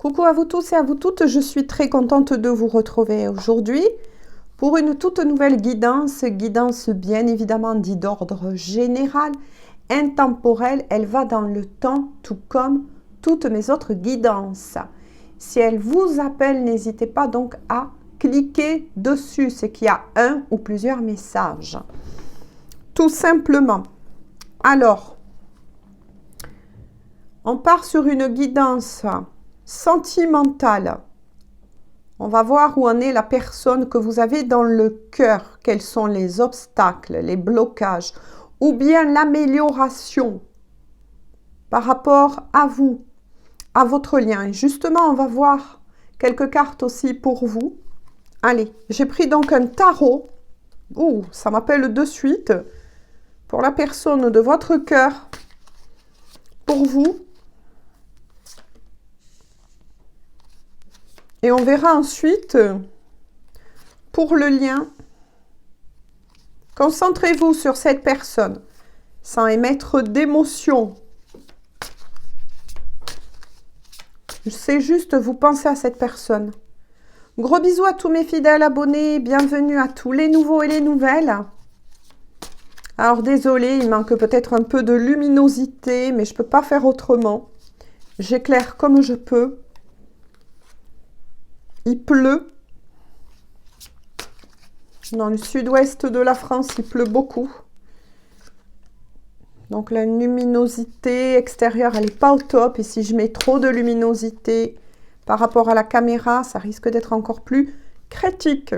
Coucou à vous tous et à vous toutes, je suis très contente de vous retrouver aujourd'hui pour une toute nouvelle guidance bien évidemment dit d'ordre général, intemporelle, elle va dans le temps tout comme toutes mes autres guidances. Si elle vous appelle, n'hésitez pas donc à cliquer dessus, c'est qu'il y a un ou plusieurs messages. Tout simplement. Alors, on part sur une guidance sentimentale. On va voir où en est la personne que vous avez dans le cœur, quels sont les obstacles, les blocages, ou bien l'amélioration par rapport à vous, à votre lien. Et justement, on va voir quelques cartes aussi pour vous. Allez, j'ai pris donc un tarot. Ouh, ça m'appelle de suite. Pour la personne de votre cœur, pour vous. Et on verra ensuite pour le lien. Concentrez-vous sur cette personne sans émettre d'émotion. C'est juste vous pensez à cette personne. Gros bisous à tous mes fidèles abonnés. Bienvenue à tous les nouveaux et les nouvelles. Alors désolé, il manque peut-être un peu de luminosité, mais je ne peux pas faire autrement. J'éclaire comme je peux. Il pleut. Dans le sud-ouest de la France, il pleut beaucoup. Donc la luminosité extérieure, elle n'est pas au top. Et si je mets trop de luminosité par rapport à la caméra, ça risque d'être encore plus critique.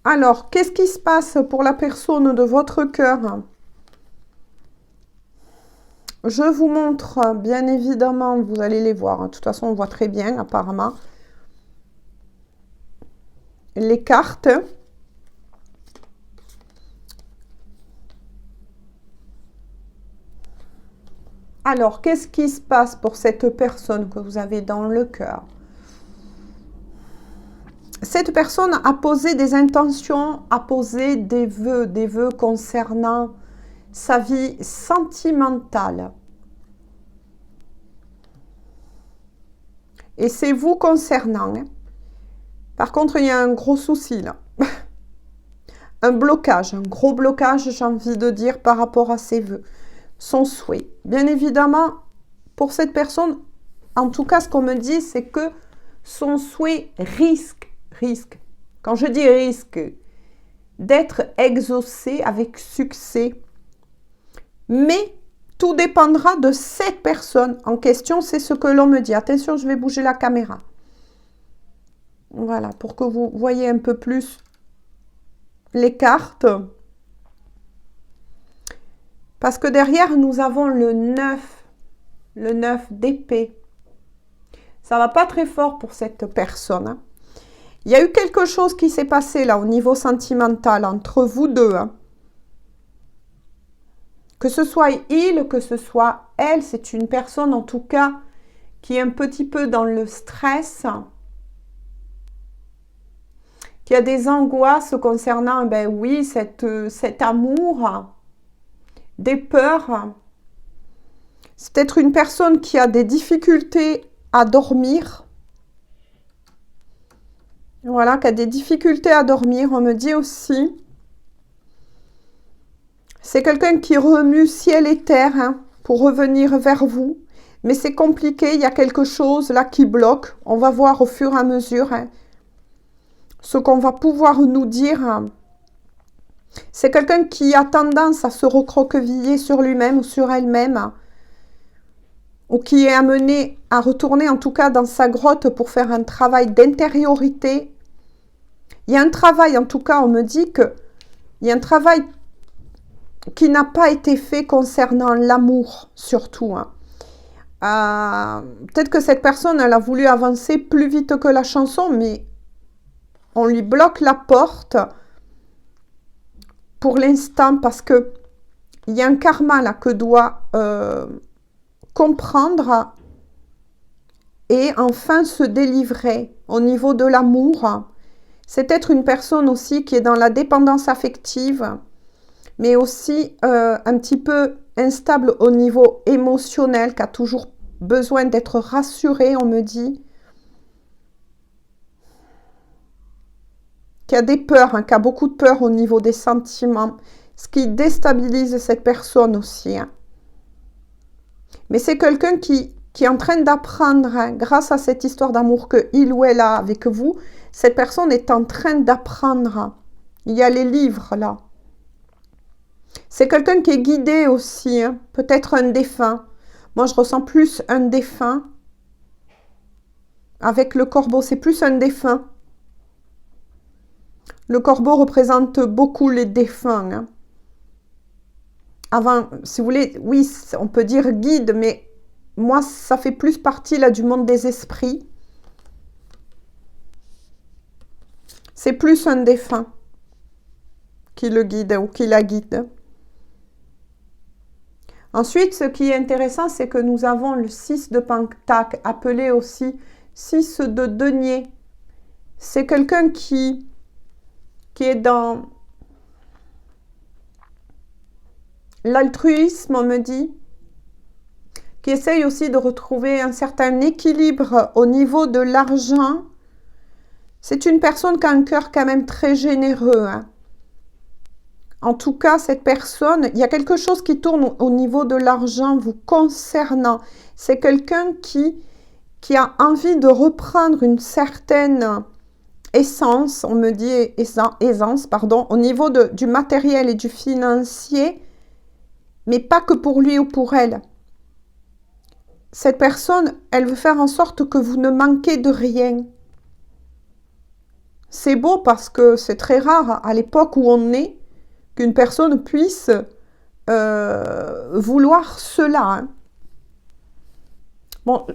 Alors, qu'est-ce qui se passe pour la personne de votre cœur? Je vous montre, bien évidemment, vous allez les voir. De toute façon, on voit très bien, apparemment. Les cartes. Alors, qu'est-ce qui se passe pour cette personne que vous avez dans le cœur? Cette personne a posé des intentions, a posé des vœux concernant sa vie sentimentale. Et c'est vous concernant. Hein. Par contre, il y a un gros souci là. Un blocage, un gros blocage, j'ai envie de dire, par rapport à ses vœux, son souhait. Bien évidemment, pour cette personne, en tout cas, ce qu'on me dit, c'est que son souhait risque, quand je dis risque, d'être exaucé avec succès. Mais tout dépendra de cette personne en question, c'est ce que l'on me dit. Attention, je vais bouger la caméra. Voilà, pour que vous voyez un peu plus les cartes. Parce que derrière, nous avons le 9 d'épée. Ça va pas très fort pour cette personne. Hein. Il y a eu quelque chose qui s'est passé là au niveau sentimental entre vous deux. Hein. Que ce soit il, que ce soit elle, c'est une personne en tout cas qui est un petit peu dans le stress, qui a des angoisses concernant, ben oui, cet amour, des peurs. C'est peut-être une personne qui a des difficultés à dormir. Voilà, qui a des difficultés à dormir, on me dit aussi. C'est quelqu'un qui remue ciel et terre hein, pour revenir vers vous. Mais c'est compliqué, il y a quelque chose là qui bloque. On va voir au fur et à mesure hein, ce qu'on va pouvoir nous dire. Hein. C'est quelqu'un qui a tendance à se recroqueviller sur lui-même ou sur elle-même. Hein, ou qui est amené à retourner en tout cas dans sa grotte pour faire un travail d'intériorité. Il y a un travail, en tout cas, on me dit que il y a un travail qui n'a pas été fait concernant l'amour, surtout. Hein. Peut-être que cette personne, elle a voulu avancer plus vite que la chanson, mais on lui bloque la porte pour l'instant parce que il y a un karma là que doit comprendre et enfin se délivrer au niveau de l'amour. C'est peut-être une personne aussi qui est dans la dépendance affective, mais aussi un petit peu instable au niveau émotionnel, qui a toujours besoin d'être rassuré, on me dit. Qu'il y a des peurs, qu'il y a beaucoup de peur au niveau des sentiments, ce qui déstabilise cette personne aussi. Mais c'est quelqu'un qui est en train d'apprendre, grâce à cette histoire d'amour qu'il ou elle a avec vous, cette personne est en train d'apprendre. Il y a les livres là. C'est quelqu'un qui est guidé aussi, peut-être un défunt. Moi, je ressens plus un défunt. Avec le corbeau, c'est plus un défunt. Le corbeau représente beaucoup les défunts. Avant, si vous voulez, oui, on peut dire guide, mais moi, ça fait plus partie là du monde des esprits. C'est plus un défunt qui le guide ou qui la guide. Ensuite, ce qui est intéressant, c'est que nous avons le 6 de Pentacle, appelé aussi 6 de denier. C'est quelqu'un qui est dans l'altruisme, on me dit, qui essaye aussi de retrouver un certain équilibre au niveau de l'argent. C'est une personne qui a un cœur quand même très généreux. En tout cas, cette personne, il y a quelque chose qui tourne au niveau de l'argent vous concernant. C'est quelqu'un qui a envie de reprendre une certaine essence, on me dit aisance, pardon, au niveau du matériel et du financier, mais pas que pour lui ou pour elle. Cette personne, elle veut faire en sorte que vous ne manquez de rien. C'est beau parce que c'est très rare à l'époque où on est qu'une personne puisse vouloir cela. Bon,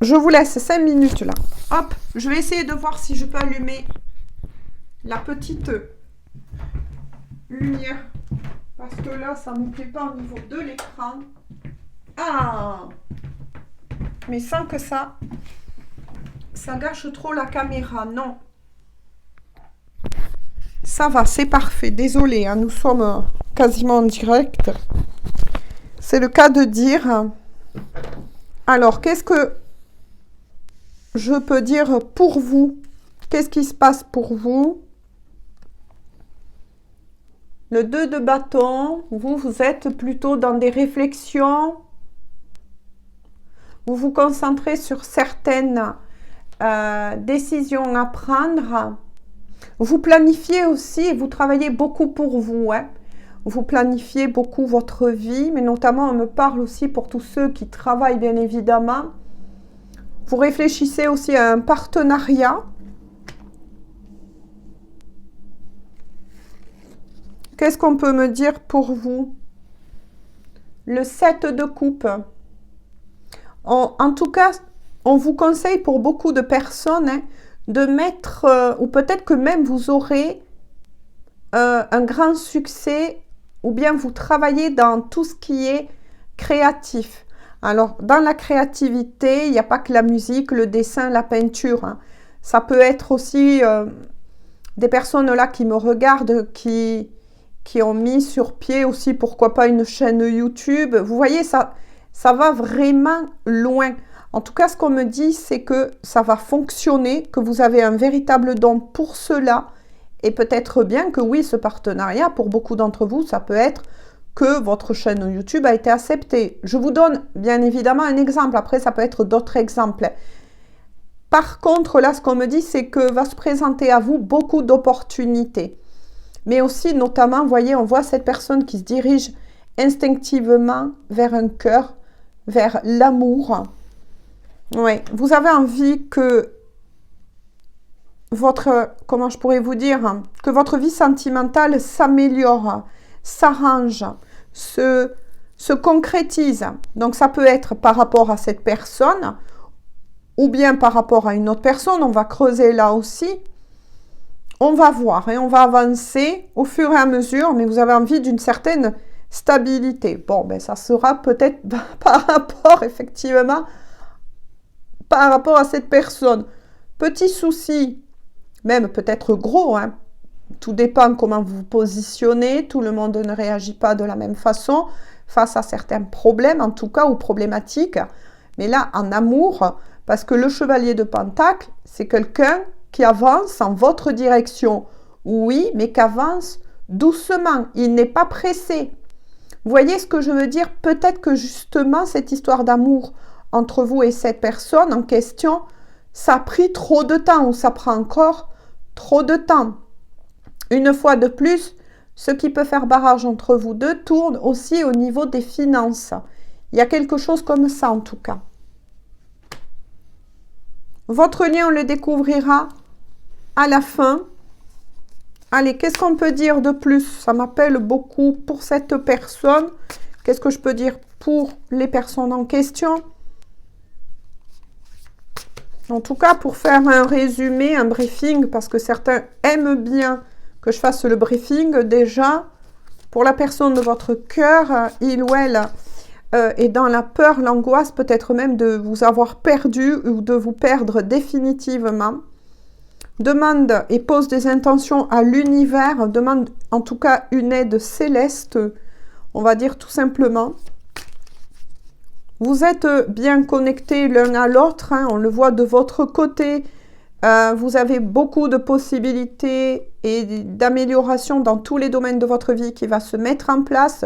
je vous laisse 5 minutes là. Hop, je vais essayer de voir si je peux allumer la petite lumière. Parce que là, ça ne me plaît pas au niveau de l'écran. Ah! Mais sans que ça gâche trop la caméra, non. Ça va, c'est parfait. Désolée, nous sommes quasiment en direct. C'est le cas de dire. Alors, qu'est-ce que je peux dire pour vous? Qu'est-ce qui se passe pour vous? Le 2 de bâton, vous êtes plutôt dans des réflexions. Vous vous concentrez sur certaines décisions à prendre. Vous planifiez aussi, vous travaillez beaucoup pour vous. Vous planifiez beaucoup votre vie, mais notamment on me parle aussi pour tous ceux qui travaillent bien évidemment. Vous réfléchissez aussi à un partenariat. Qu'est-ce qu'on peut me dire pour vous? Le 7 de coupe. En tout cas, on vous conseille pour beaucoup de personnes de mettre, ou peut-être que même vous aurez un grand succès, ou bien vous travaillez dans tout ce qui est créatif. Alors, dans la créativité, il n'y a pas que la musique, le dessin, la peinture. Ça peut être aussi des personnes là qui me regardent, qui ont mis sur pied aussi, pourquoi pas, une chaîne YouTube. Vous voyez, ça va vraiment loin. En tout cas, ce qu'on me dit, c'est que ça va fonctionner, que vous avez un véritable don pour cela. Et peut-être bien que oui, ce partenariat, pour beaucoup d'entre vous, ça peut être que votre chaîne YouTube a été acceptée. Je vous donne bien évidemment un exemple. Après, ça peut être d'autres exemples. Par contre, là, ce qu'on me dit, c'est que va se présenter à vous beaucoup d'opportunités. Mais aussi, notamment, vous voyez, on voit cette personne qui se dirige instinctivement vers un cœur, vers l'amour. Oui, vous avez envie que comment je pourrais vous dire, que votre vie sentimentale s'améliore, s'arrange, se concrétise. Donc, ça peut être par rapport à cette personne ou bien par rapport à une autre personne. On va creuser là aussi. On va voir et on va avancer au fur et à mesure, mais vous avez envie d'une certaine stabilité. Bon, ben ça sera peut-être par rapport, effectivement, par rapport à cette personne. Petit souci, même peut-être gros, tout dépend comment vous vous positionnez. Tout le monde ne réagit pas de la même façon face à certains problèmes, en tout cas, ou problématiques. Mais là, en amour, parce que le chevalier de Pentacle, c'est quelqu'un qui avance en votre direction. Oui, mais qu'avance doucement. Il n'est pas pressé. Vous voyez ce que je veux dire? Peut-être que justement, cette histoire d'amour entre vous et cette personne en question, ça a pris trop de temps ou ça prend encore trop de temps. Une fois de plus, ce qui peut faire barrage entre vous deux tourne aussi au niveau des finances. Il y a quelque chose comme ça en tout cas. Votre lien, on le découvrira à la fin. Allez, qu'est-ce qu'on peut dire de plus? Ça m'appelle beaucoup pour cette personne. Qu'est-ce que je peux dire pour les personnes en question? En tout cas, pour faire un résumé, un briefing, parce que certains aiment bien que je fasse le briefing, déjà, pour la personne de votre cœur, il ou elle est dans la peur, l'angoisse, peut-être même de vous avoir perdu ou de vous perdre définitivement. Demande et pose des intentions à l'univers, demande en tout cas une aide céleste, on va dire tout simplement. Vous êtes bien connectés l'un à l'autre, hein, on le voit de votre côté. Vous avez beaucoup de possibilités et d'amélioration dans tous les domaines de votre vie qui va se mettre en place,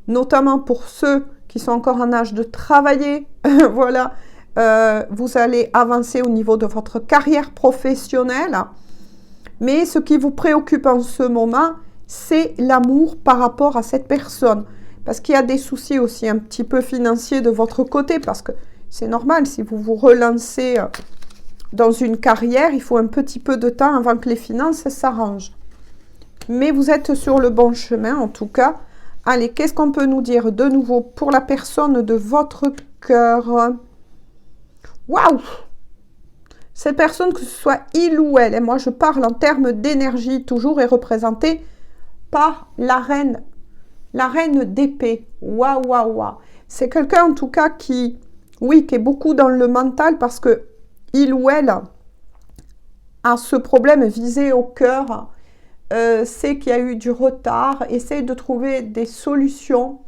notamment pour ceux qui sont encore en âge de travailler. Voilà, vous allez avancer au niveau de votre carrière professionnelle. Mais ce qui vous préoccupe en ce moment, c'est l'amour par rapport à cette personne. Parce qu'il y a des soucis aussi un petit peu financiers de votre côté, parce que c'est normal, si vous vous relancez dans une carrière, il faut un petit peu de temps avant que les finances s'arrangent. Mais vous êtes sur le bon chemin, en tout cas. Allez, qu'est-ce qu'on peut nous dire de nouveau pour la personne de votre cœur? Waouh! Cette personne, que ce soit il ou elle, et moi je parle en termes d'énergie, toujours est représentée par la reine d'épée. Waouh, waouh, waouh. C'est quelqu'un en tout cas qui, oui, qui est beaucoup dans le mental parce que il ou elle a ce problème visé au cœur, sait qu'il y a eu du retard, essaie de trouver des solutions.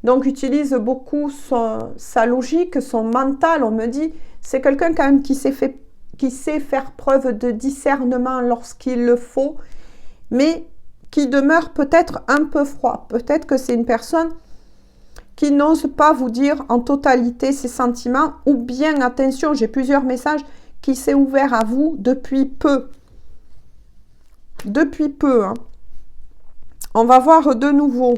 Donc utilise beaucoup sa logique, son mental, on me dit. C'est quelqu'un quand même qui sait faire preuve de discernement lorsqu'il le faut, mais qui demeure peut-être un peu froid. Peut-être que c'est une personne qui n'ose pas vous dire en totalité ses sentiments, ou bien, attention, j'ai plusieurs messages, qui s'est ouvert à vous depuis peu. Depuis peu. Hein. On va voir de nouveau.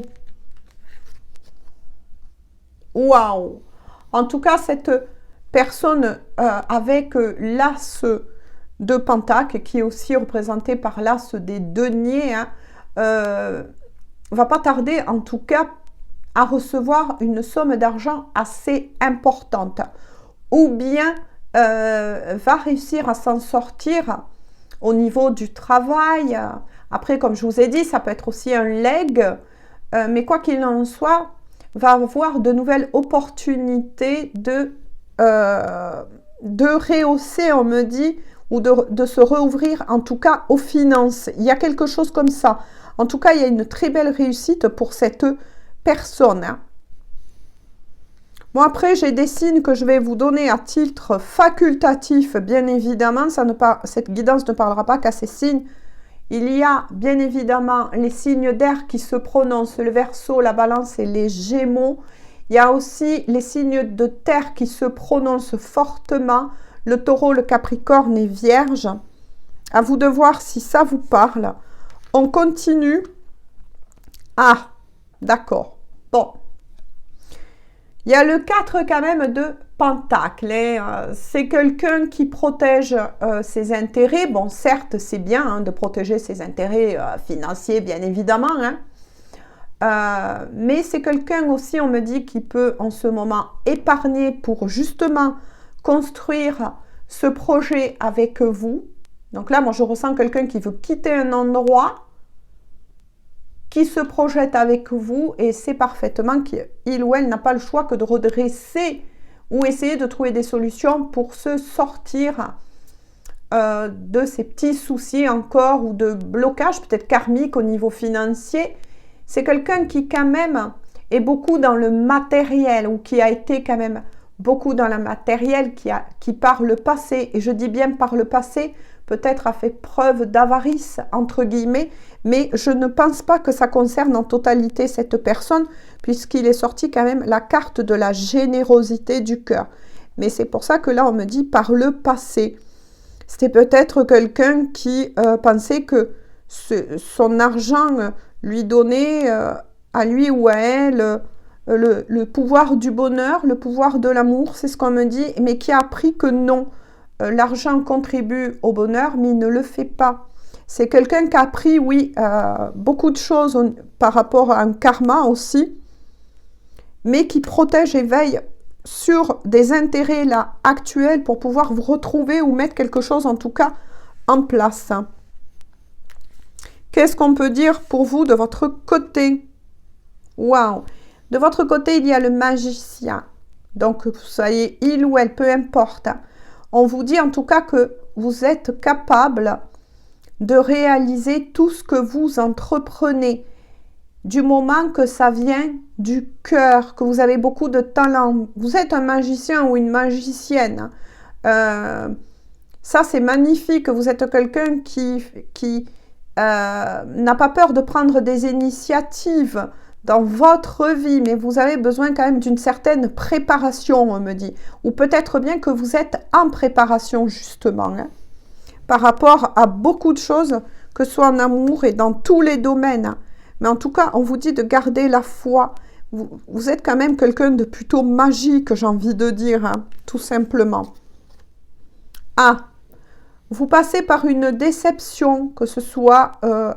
Waouh! En tout cas, cette personne avec l'as de Pentacle, qui est aussi représenté par l'as des deniers, hein, va pas tarder en tout cas à recevoir une somme d'argent assez importante, ou bien va réussir à s'en sortir au niveau du travail. Après, comme je vous ai dit, ça peut être aussi un leg, mais quoi qu'il en soit, va avoir de nouvelles opportunités de rehausser, on me dit, ou de se rouvrir, en tout cas, aux finances. Il y a quelque chose comme ça. En tout cas, il y a une très belle réussite pour cette personne. Hein. Bon, après, j'ai des signes que je vais vous donner à titre facultatif, bien évidemment. Cette guidance ne parlera pas qu'à ces signes. Il y a bien évidemment les signes d'air qui se prononcent, le Verseau, la Balance et les Gémeaux. Il y a aussi les signes de terre qui se prononcent fortement, le Taureau, le Capricorne et Vierge. À vous de voir si ça vous parle. On continue. Ah, d'accord. Bon. Il y a le 4 quand même de Pentacle. Hein. C'est quelqu'un qui protège ses intérêts. Bon, certes, c'est bien hein, de protéger ses intérêts financiers, bien évidemment. Hein. Mais c'est quelqu'un aussi, on me dit, qui peut en ce moment épargner pour justement construire ce projet avec vous. Donc là, moi, je ressens quelqu'un qui veut quitter un endroit, qui se projette avec vous et sait parfaitement qu'il ou elle n'a pas le choix que de redresser ou essayer de trouver des solutions pour se sortir de ces petits soucis encore ou de blocages peut-être karmiques au niveau financier. C'est quelqu'un qui quand même est beaucoup dans le matériel ou qui a été quand même beaucoup dans le matériel, qui par le passé, et je dis bien par le passé, peut-être a fait preuve d'avarice, entre guillemets, mais je ne pense pas que ça concerne en totalité cette personne, puisqu'il est sorti quand même la carte de la générosité du cœur. Mais c'est pour ça que là, on me dit par le passé. C'était peut-être quelqu'un qui pensait que son argent lui donnait à lui ou à elle le pouvoir du bonheur, le pouvoir de l'amour, c'est ce qu'on me dit, mais qui a appris que non, l'argent contribue au bonheur, mais il ne le fait pas. C'est quelqu'un qui a appris, oui, beaucoup de choses par rapport à un karma aussi, mais qui protège et veille sur des intérêts là actuels pour pouvoir vous retrouver ou mettre quelque chose en tout cas en place. Qu'est-ce qu'on peut dire pour vous de votre côté? Waouh! De votre côté, il y a le magicien. Donc, vous soyez il ou elle, peu importe. On vous dit en tout cas que vous êtes capable de réaliser tout ce que vous entreprenez. Du moment que ça vient du cœur, que vous avez beaucoup de talent. Vous êtes un magicien ou une magicienne. Ça, c'est magnifique. Vous êtes quelqu'un qui n'a pas peur de prendre des initiatives dans votre vie, mais vous avez besoin quand même d'une certaine préparation, on me dit. Ou peut-être bien que vous êtes en préparation, justement, hein, par rapport à beaucoup de choses, que ce soit en amour et dans tous les domaines. Mais en tout cas, on vous dit de garder la foi. Vous êtes quand même quelqu'un de plutôt magique, j'ai envie de dire, hein, tout simplement. Ah, vous passez par une déception, que ce soit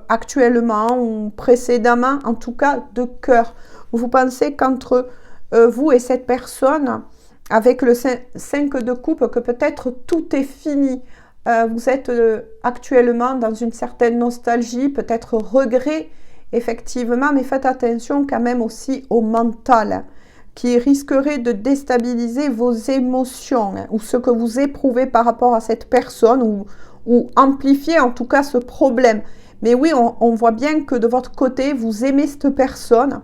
actuellement ou précédemment, en tout cas de cœur. Vous pensez qu'entre vous et cette personne, avec le 5 de coupe, que peut-être tout est fini. Vous êtes actuellement dans une certaine nostalgie, peut-être regret, effectivement, mais faites attention quand même aussi au mental, qui risquerait de déstabiliser vos émotions, hein, ou ce que vous éprouvez par rapport à cette personne, ou amplifier en tout cas ce problème. Mais oui, on voit bien que de votre côté, vous aimez cette personne,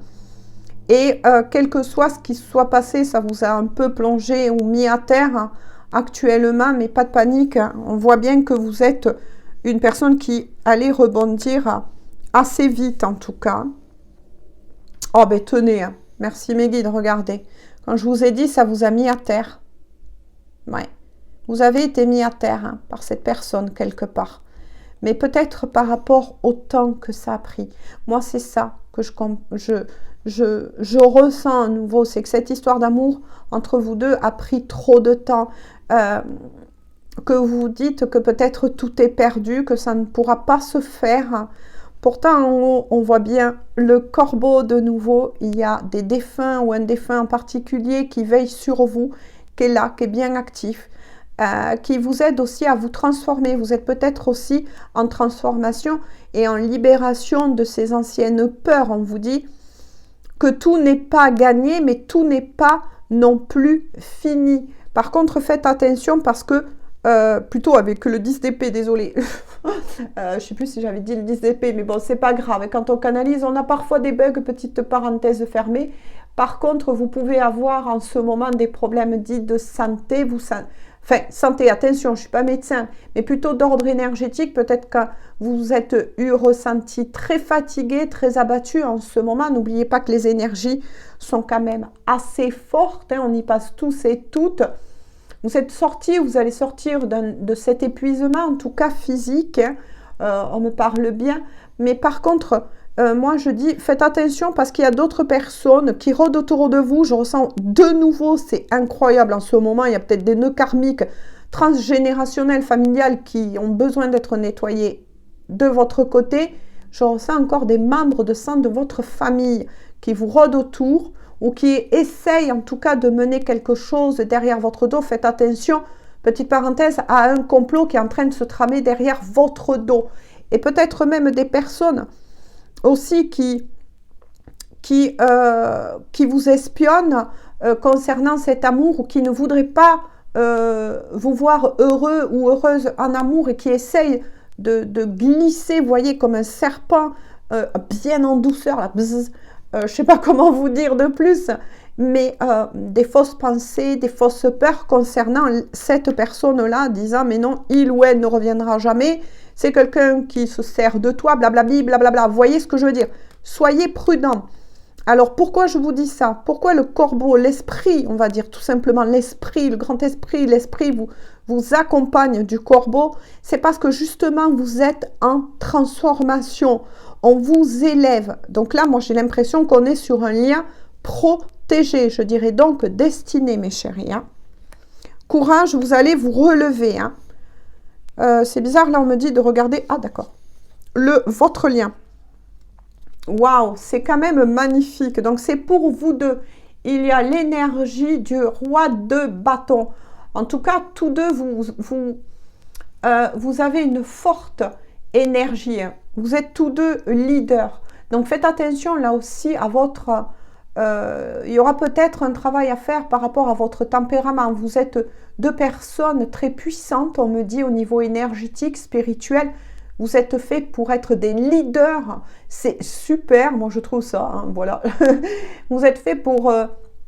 et quel que soit ce qui soit passé, ça vous a un peu plongé ou mis à terre, hein, actuellement, mais pas de panique, hein. On voit bien que vous êtes une personne qui allait rebondir assez vite en tout cas. Oh ben tenez, hein. Merci mes guides, regardez. Quand je vous ai dit, ça vous a mis à terre. Ouais. Vous avez été mis à terre, hein, par cette personne quelque part. Mais peut-être par rapport au temps que ça a pris. Moi, c'est ça que je ressens à nouveau. C'est que cette histoire d'amour entre vous deux a pris trop de temps. Que vous dites que peut-être tout est perdu, que ça ne pourra pas se faire. Pourtant, en haut, on voit bien le corbeau de nouveau. Il y a des défunts ou un défunt en particulier qui veille sur vous, qui est là, qui est bien actif, qui vous aide aussi à vous transformer. Vous êtes peut-être aussi en transformation et en libération de ces anciennes peurs. On vous dit que tout n'est pas gagné, mais tout n'est pas non plus fini. Par contre, faites attention parce que plutôt avec le 10 d'épée, désolé. Je sais plus si j'avais dit le 10 d'épée, mais bon, c'est pas grave. Et quand on canalise, on a parfois des bugs, petite parenthèse fermée. Par contre, vous pouvez avoir en ce moment des problèmes dits de santé. Enfin, santé, attention, je suis pas médecin, mais plutôt d'ordre énergétique. Peut-être que vous êtes ressenti très fatigué, très abattu en ce moment. N'oubliez pas que les énergies sont quand même assez fortes, hein. On y passe tous et toutes. Vous êtes sortis, vous allez sortir de cet épuisement, en tout cas physique, hein. On me parle bien. Mais par contre, moi je dis, faites attention parce qu'il y a d'autres personnes qui rôdent autour de vous. Je ressens de nouveau, c'est incroyable en ce moment, il y a peut-être des nœuds karmiques transgénérationnels, familiales qui ont besoin d'être nettoyés de votre côté. Je ressens encore des membres de sang de votre famille qui vous rôdent autour, ou qui essayent en tout cas de mener quelque chose derrière votre dos. Faites attention, petite parenthèse, à un complot qui est en train de se tramer derrière votre dos. Et peut-être même des personnes aussi qui vous espionnent concernant cet amour, ou qui ne voudraient pas vous voir heureux ou heureuse en amour, et qui essayent de glisser, vous voyez, comme un serpent bien en douceur, là, bzz, je sais pas comment vous dire de plus, mais des fausses pensées, des fausses peurs concernant cette personne-là, disant mais non, il ou elle ne reviendra jamais, c'est quelqu'un qui se sert de toi, blablabla, blablabla. Vous voyez ce que je veux dire? Soyez prudents. Alors pourquoi je vous dis ça? Pourquoi le corbeau, l'esprit, on va dire tout simplement l'esprit, le grand esprit, l'esprit vous accompagne du corbeau? C'est parce que justement vous êtes en transformation. On vous élève. Donc là, moi j'ai l'impression qu'on est sur un lien protégé, je dirais donc destiné, mes chéris. Hein. Courage, vous allez vous relever. Hein. C'est bizarre, là on me dit de regarder. Ah d'accord. Votre lien. Waouh, c'est quand même magnifique. Donc, c'est pour vous deux. Il y a l'énergie du roi de bâton. En tout cas, tous deux, vous avez une forte énergie. Vous êtes tous deux leaders. Donc, faites attention là aussi à votre... il y aura peut-être un travail à faire par rapport à votre tempérament. Vous êtes deux personnes très puissantes, on me dit, au niveau énergétique, spirituel. Vous êtes fait pour être des leaders. C'est super, moi je trouve ça, hein, voilà. Vous êtes fait pour,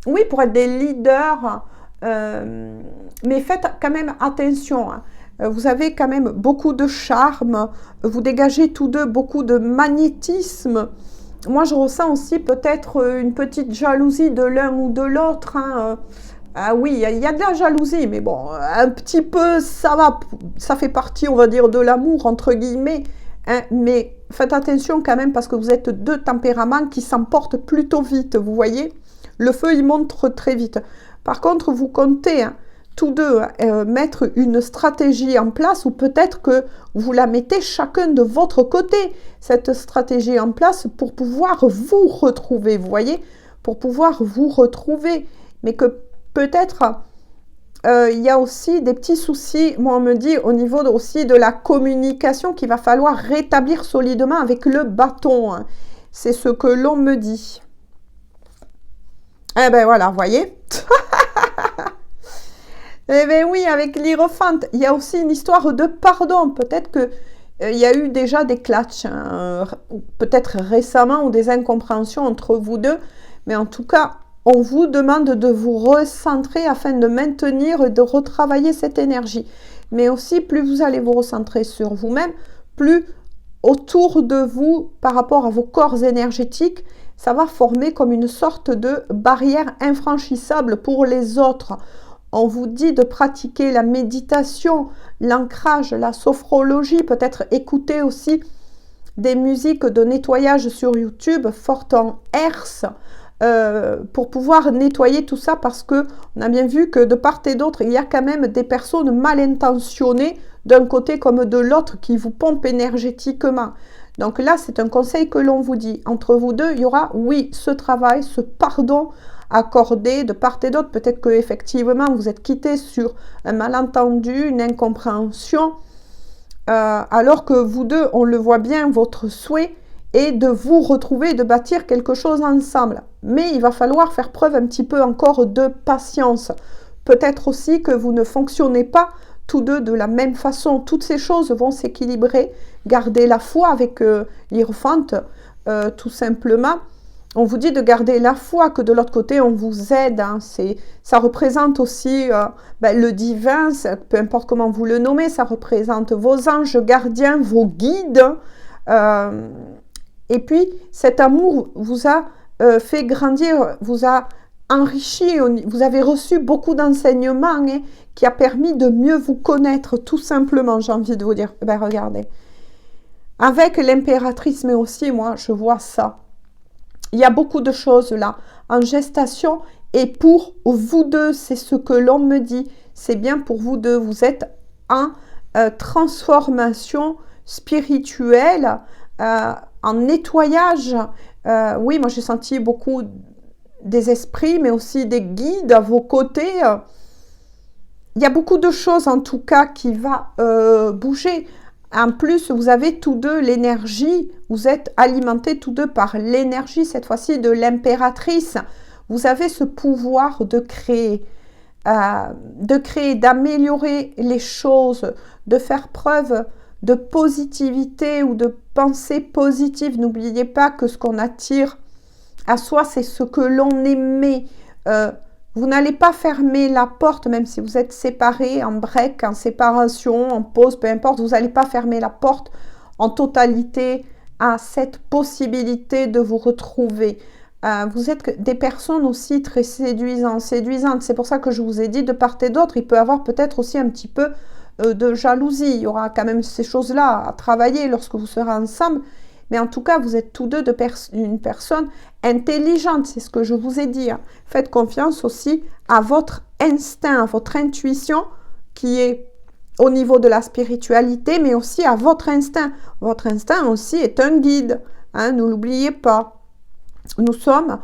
oui, pour être des leaders. Mais faites quand même attention. Hein. Vous avez quand même beaucoup de charme. Vous dégagez tous deux beaucoup de magnétisme. Moi, je ressens aussi peut-être une petite jalousie de l'un ou de l'autre. Hein. Ah oui, il y a de la jalousie, mais bon, un petit peu, ça va, ça fait partie, on va dire, de l'amour, entre guillemets. Hein, mais faites attention quand même parce que vous êtes deux tempéraments qui s'emportent plutôt vite, vous voyez. Le feu, il monte très vite. Par contre, vous comptez hein, tous deux mettre une stratégie en place ou peut-être que vous la mettez chacun de votre côté, cette stratégie en place pour pouvoir vous retrouver, vous voyez, pour pouvoir vous retrouver. Mais que peut-être, il y a aussi des petits soucis, moi on me dit, au niveau aussi de la communication qu'il va falloir rétablir solidement avec le bâton. Hein. C'est ce que l'on me dit. Eh ben voilà, vous voyez. Eh bien oui, avec l'Hiérophante, il y a aussi une histoire de pardon. Peut-être que il y a eu déjà des clashs, hein, peut-être récemment, ou des incompréhensions entre vous deux. Mais en tout cas, on vous demande de vous recentrer afin de maintenir et de retravailler cette énergie. Mais aussi, plus vous allez vous recentrer sur vous-même, plus autour de vous, par rapport à vos corps énergétiques, ça va former comme une sorte de barrière infranchissable pour les autres. On vous dit de pratiquer la méditation, l'ancrage, la sophrologie, peut-être écouter aussi des musiques de nettoyage sur YouTube, fortes en hertz, pour pouvoir nettoyer tout ça parce que on a bien vu que de part et d'autre, il y a quand même des personnes mal intentionnées d'un côté comme de l'autre qui vous pompent énergétiquement. Donc là, c'est un conseil que l'on vous dit. Entre vous deux, il y aura, oui, ce travail, ce pardon accordé de part et d'autre. Peut-être que effectivement vous êtes quittés sur un malentendu, une incompréhension, alors que vous deux, on le voit bien, votre souhait est de vous retrouver et de bâtir quelque chose ensemble. Mais il va falloir faire preuve un petit peu encore de patience. Peut-être aussi que vous ne fonctionnez pas tous deux de la même façon. Toutes ces choses vont s'équilibrer. Gardez la foi avec l'Hiérophante, tout simplement. On vous dit de garder la foi, que de l'autre côté, on vous aide. Hein. Ça représente aussi le divin, peu importe comment vous le nommez, ça représente vos anges gardiens, vos guides. Et puis, cet amour vous a fait grandir, vous a enrichi, vous avez reçu beaucoup d'enseignements hein, qui a permis de mieux vous connaître, tout simplement, j'ai envie de vous dire. Ben, regardez. Avec l'impératrice, mais aussi, moi, je vois ça. Il y a beaucoup de choses là en gestation et pour vous deux, c'est ce que l'on me dit. C'est bien pour vous deux. Vous êtes en transformation spirituelle, en nettoyage. Oui, moi j'ai senti beaucoup des esprits, mais aussi des guides à vos côtés. Il y a beaucoup de choses en tout cas qui va bouger. En plus, vous avez tous deux l'énergie, vous êtes alimentés tous deux par l'énergie, cette fois-ci de l'impératrice. Vous avez ce pouvoir de créer, d'améliorer les choses, de faire preuve de positivité ou de pensée positive. N'oubliez pas que ce qu'on attire à soi, c'est ce que l'on aimait. Vous n'allez pas fermer la porte, même si vous êtes séparés, en break, en séparation, en pause, peu importe, vous n'allez pas fermer la porte en totalité à cette possibilité de vous retrouver. Vous êtes des personnes aussi très séduisantes. C'est pour ça que je vous ai dit, de part et d'autre, il peut y avoir peut-être aussi un petit peu de jalousie. Il y aura quand même ces choses-là à travailler lorsque vous serez ensemble. Mais en tout cas, vous êtes tous deux une personne intelligente, c'est ce que je vous ai dit. Faites confiance aussi à votre instinct, à votre intuition qui est au niveau de la spiritualité, mais aussi à votre instinct. Votre instinct aussi est un guide, ne l'oubliez pas. Nous sommes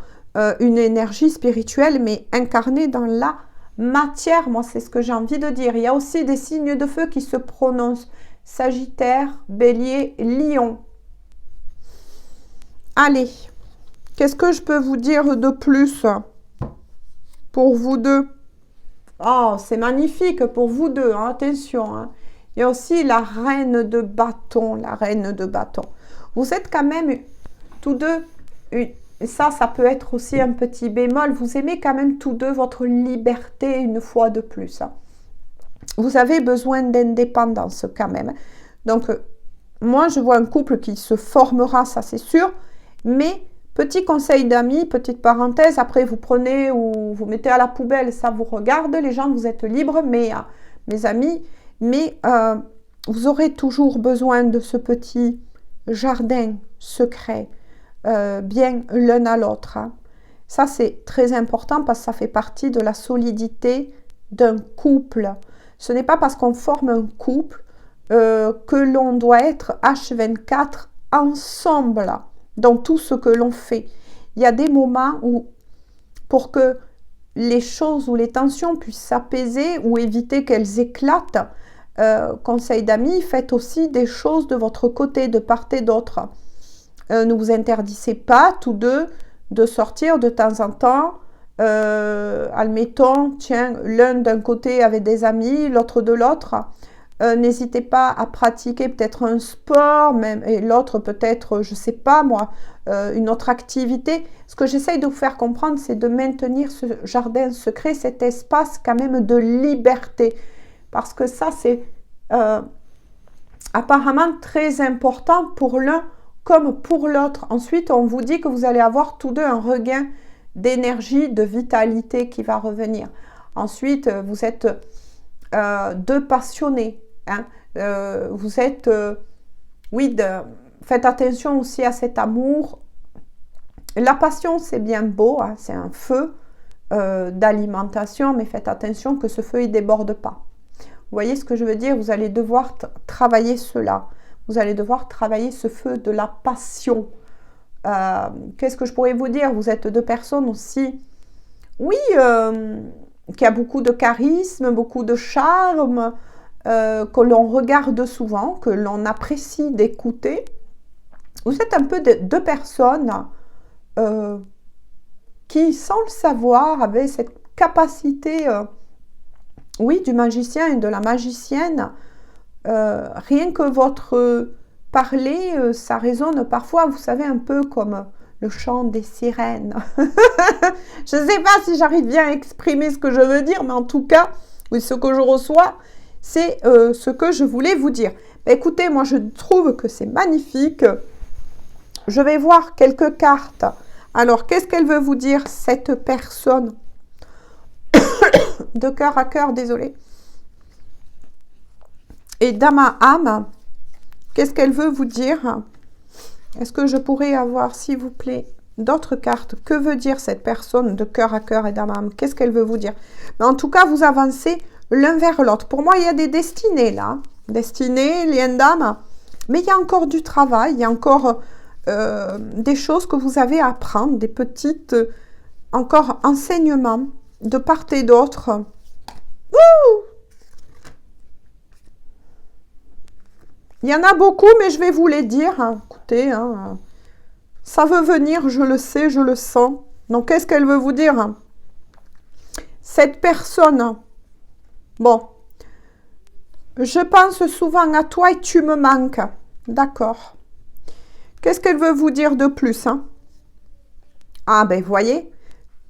une énergie spirituelle, mais incarnée dans la matière. Moi, c'est ce que j'ai envie de dire. Il y a aussi des signes de feu qui se prononcent. Sagittaire, Bélier, Lion. Allez, qu'est-ce que je peux vous dire de plus pour vous deux? Oh, c'est magnifique pour vous deux, hein, attention. Hein. Il y a aussi la reine de bâton, la reine de bâton. Vous êtes quand même tous deux, et ça peut être aussi un petit bémol, vous aimez quand même tous deux votre liberté une fois de plus. Hein. Vous avez besoin d'indépendance quand même. Donc, moi, je vois un couple qui se formera, ça c'est sûr. Mais, petit conseil d'amis, petite parenthèse, après vous prenez ou vous mettez à la poubelle, ça vous regarde, les gens, vous êtes libres, mais mes amis, mais vous aurez toujours besoin de ce petit jardin secret, bien l'un à l'autre. Hein. Ça, c'est très important parce que ça fait partie de la solidité d'un couple. Ce n'est pas parce qu'on forme un couple que l'on doit être H24 ensemble dans tout ce que l'on fait. Il y a des moments où, pour que les choses ou les tensions puissent s'apaiser ou éviter qu'elles éclatent, conseil d'amis, faites aussi des choses de votre côté, de part et d'autre. Ne vous interdisez pas tous deux de sortir de temps en temps. Admettons, tiens, l'un d'un côté avec des amis, l'autre de l'autre. N'hésitez pas à pratiquer peut-être un sport, même, et l'autre peut-être, je ne sais pas moi, une autre activité. Ce que j'essaye de vous faire comprendre, c'est de maintenir ce jardin secret, cet espace quand même de liberté. Parce que ça, c'est apparemment très important pour l'un comme pour l'autre. Ensuite, on vous dit que vous allez avoir tous deux un regain d'énergie, de vitalité qui va revenir. Ensuite, vous êtes deux passionnés. Hein. Vous êtes, faites attention aussi à cet amour. La passion, c'est bien beau, hein, c'est un feu d'alimentation, mais faites attention que ce feu, il ne déborde pas. Vous voyez ce que je veux dire? Vous allez devoir travailler cela. Vous allez devoir travailler ce feu de la passion. Qu'est-ce que je pourrais vous dire? Vous êtes deux personnes aussi, qui a beaucoup de charisme, beaucoup de charme, que l'on regarde souvent, que l'on apprécie d'écouter. Vous êtes un peu deux personnes qui, sans le savoir, avaient cette capacité, du magicien et de la magicienne. Rien que votre parler, ça résonne parfois, vous savez, un peu comme le chant des sirènes. Je ne sais pas si j'arrive bien à exprimer ce que je veux dire, mais en tout cas, ce que je reçois, c'est ce que je voulais vous dire. Écoutez, moi, je trouve que c'est magnifique. Je vais voir quelques cartes. Alors, qu'est-ce qu'elle veut vous dire, cette personne? De cœur à cœur, désolée. Et dans ma âme, qu'est-ce qu'elle veut vous dire? Est-ce que je pourrais avoir, s'il vous plaît, d'autres cartes? Que veut dire cette personne de cœur à cœur et dans ma âme? Qu'est-ce qu'elle veut vous dire? Mais en tout cas, vous avancez l'un vers l'autre. Pour moi, il y a des destinées là. Destinées, lien d'âme. Mais il y a encore du travail, il y a encore des choses que vous avez à apprendre, des petites, encore enseignements de part et d'autre. Il y en a beaucoup, mais je vais vous les dire. Hein. Écoutez, ça veut venir, je le sais, je le sens. Donc, qu'est-ce qu'elle veut vous dire? Cette personne, bon, je pense souvent à toi et tu me manques. D'accord. Qu'est-ce qu'elle veut vous dire de plus? Ah ben, vous voyez,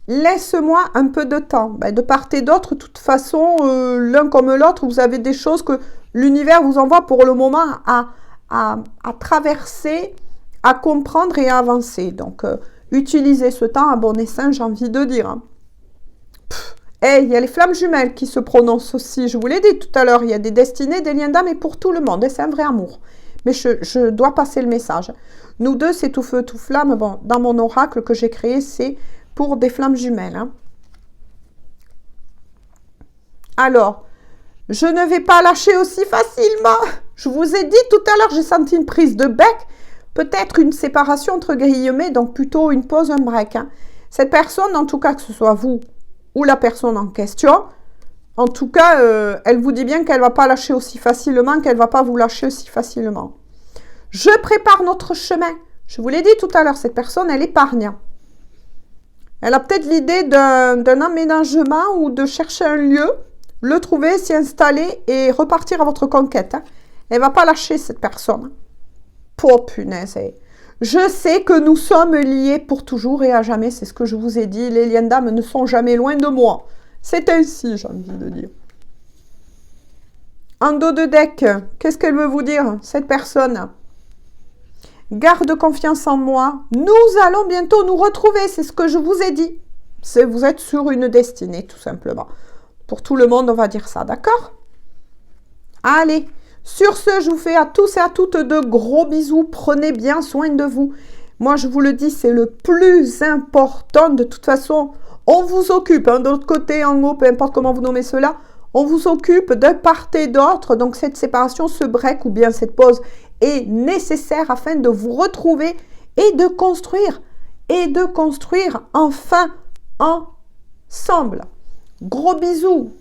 laisse-moi un peu de temps. Ben, de part et d'autre, de toute façon, l'un comme l'autre, vous avez des choses que l'univers vous envoie pour le moment à traverser, à comprendre et à avancer. Donc, utilisez ce temps à bon escient, j'ai envie de dire. Hein. Il y a les flammes jumelles qui se prononcent aussi. Je vous l'ai dit tout à l'heure, il y a des destinées, des liens d'âme et pour tout le monde. Et c'est un vrai amour. Mais je dois passer le message. Nous deux, c'est tout feu, tout flamme. Bon, dans mon oracle que j'ai créé, c'est pour des flammes jumelles. Hein. Alors, je ne vais pas lâcher aussi facilement. Je vous ai dit tout à l'heure, j'ai senti une prise de bec. Peut-être une séparation entre guillemets, donc plutôt une pause, un break. Hein. Cette personne, en tout cas, que ce soit vous ou la personne en question, en tout cas, elle vous dit bien qu'elle ne va pas lâcher aussi facilement, qu'elle ne va pas vous lâcher aussi facilement. Je prépare notre chemin. Je vous l'ai dit tout à l'heure, cette personne, elle épargne. Elle a peut-être l'idée d'un aménagement ou de chercher un lieu, le trouver, s'y installer et repartir à votre conquête. Hein. Elle ne va pas lâcher cette personne. Oh punaise. Je sais que nous sommes liés pour toujours et à jamais, c'est ce que je vous ai dit. Les liens d'âme ne sont jamais loin de moi. C'est ainsi, j'ai envie de dire. En dos de deck, qu'est-ce qu'elle veut vous dire, cette personne? Garde confiance en moi. Nous allons bientôt nous retrouver, c'est ce que je vous ai dit. Vous êtes sur une destinée, tout simplement. Pour tout le monde, on va dire ça, d'accord? Allez, sur ce, je vous fais à tous et à toutes de gros bisous. Prenez bien soin de vous. Moi, je vous le dis, c'est le plus important. De toute façon, on vous occupe, hein, de l'autre côté, en haut, peu importe comment vous nommez cela, on vous occupe de part et d'autre. Donc, cette séparation, ce break ou bien cette pause est nécessaire afin de vous retrouver et de construire enfin ensemble. Gros bisous.